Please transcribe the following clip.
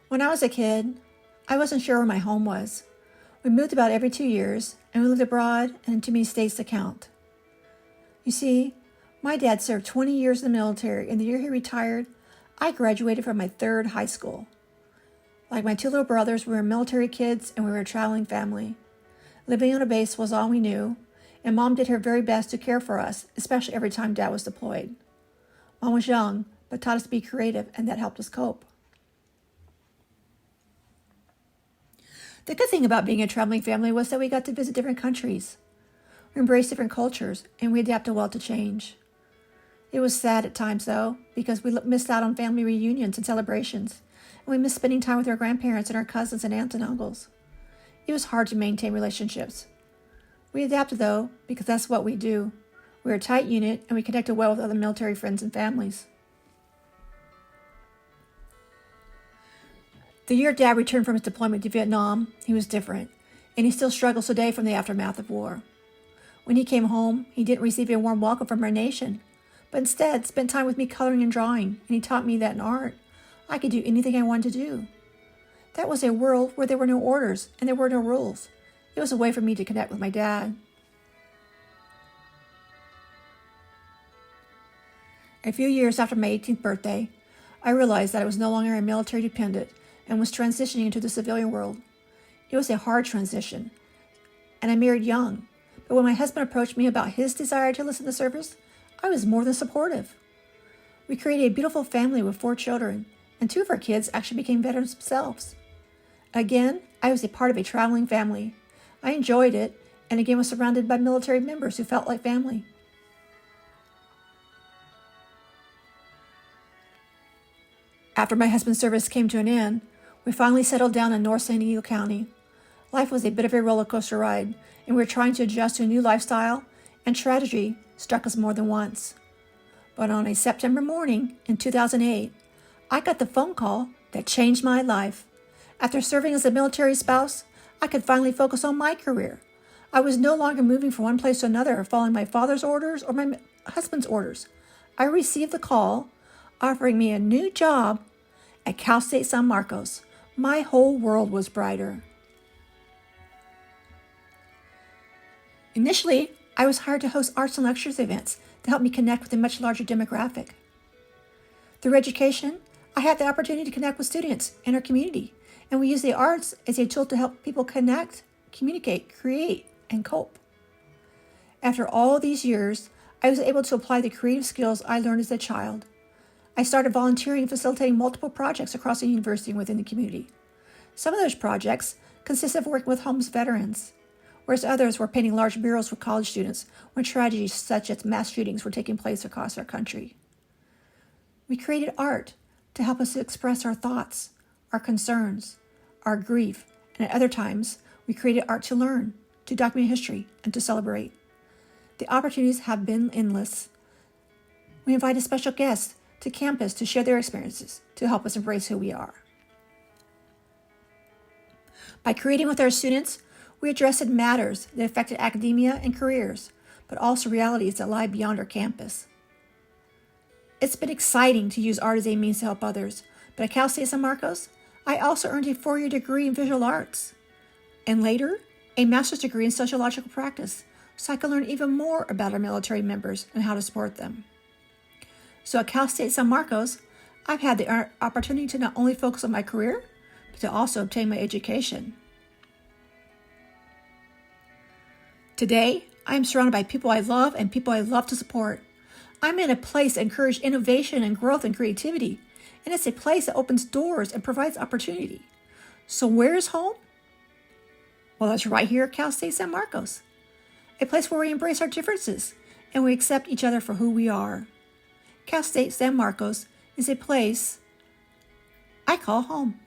When I was a kid, I wasn't sure where my home was. We moved about every 2 years, and we lived abroad and in too many states to count. You see, my dad served 20 years in the military, and the year he retired, I graduated from my third high school. Like my two little brothers, we were military kids, and we were a traveling family. Living on a base was all we knew, and Mom did her very best to care for us, especially every time Dad was deployed. Mom was young, but taught us to be creative, and that helped us cope. The good thing about being a traveling family was that we got to visit different countries. We embraced different cultures, and we adapted well to change. It was sad at times, though, because we missed out on family reunions and celebrations, and we missed spending time with our grandparents and our cousins and aunts and uncles. It was hard to maintain relationships. We adapted, though, because that's what we do. We're a tight unit, and we connected well with other military friends and families. The year Dad returned from his deployment to Vietnam, he was different, and he still struggles today from the aftermath of war. When he came home, he didn't receive a warm welcome from our nation, but instead spent time with me coloring and drawing, and he taught me that in art, I could do anything I wanted to do. That was a world where there were no orders and there were no rules. It was a way for me to connect with my dad. A few years after my 18th birthday, I realized that I was no longer a military dependent and was transitioning into the civilian world. It was a hard transition, and I married young. But when my husband approached me about his desire to enlist in the service, I was more than supportive. We created a beautiful family with 4 children, and 2 of our kids actually became veterans themselves. Again, I was a part of a traveling family. I enjoyed it, and again was surrounded by military members who felt like family. After my husband's service came to an end, we finally settled down in North San Diego County. Life was a bit of a roller coaster ride, and we were trying to adjust to a new lifestyle, and tragedy struck us more than once. But on a September morning in 2008, I got the phone call that changed my life. After serving as a military spouse, I could finally focus on my career. I was no longer moving from one place to another or following my father's orders or my husband's orders. I received the call offering me a new job at Cal State San Marcos. My whole world was brighter. Initially, I was hired to host arts and lectures events to help me connect with a much larger demographic. Through education, I had the opportunity to connect with students in our community, and we use the arts as a tool to help people connect, communicate, create, and cope. After all these years, I was able to apply the creative skills I learned as a child. I started volunteering and facilitating multiple projects across the university and within the community. Some of those projects consisted of working with homeless veterans, whereas others were painting large murals for college students when tragedies such as mass shootings were taking place across our country. We created art to help us to express our thoughts, our concerns, our grief, and at other times, we created art to learn, to document history, and to celebrate. The opportunities have been endless. We invited special guests to campus to share their experiences, to help us embrace who we are. By creating with our students, we addressed matters that affected academia and careers, but also realities that lie beyond our campus. It's been exciting to use art as a means to help others, but at Cal State San Marcos, I also earned a 4-year degree in visual arts, and later, a master's degree in sociological practice, so I could learn even more about our military members and how to support them. So at Cal State San Marcos, I've had the opportunity to not only focus on my career, but to also obtain my education. Today, I am surrounded by people I love and people I love to support. I'm in a place that encourages innovation and growth and creativity, and it's a place that opens doors and provides opportunity. So where is home? Well, it's right here at Cal State San Marcos, a place where we embrace our differences and we accept each other for who we are. Cal State San Marcos is a place I call home.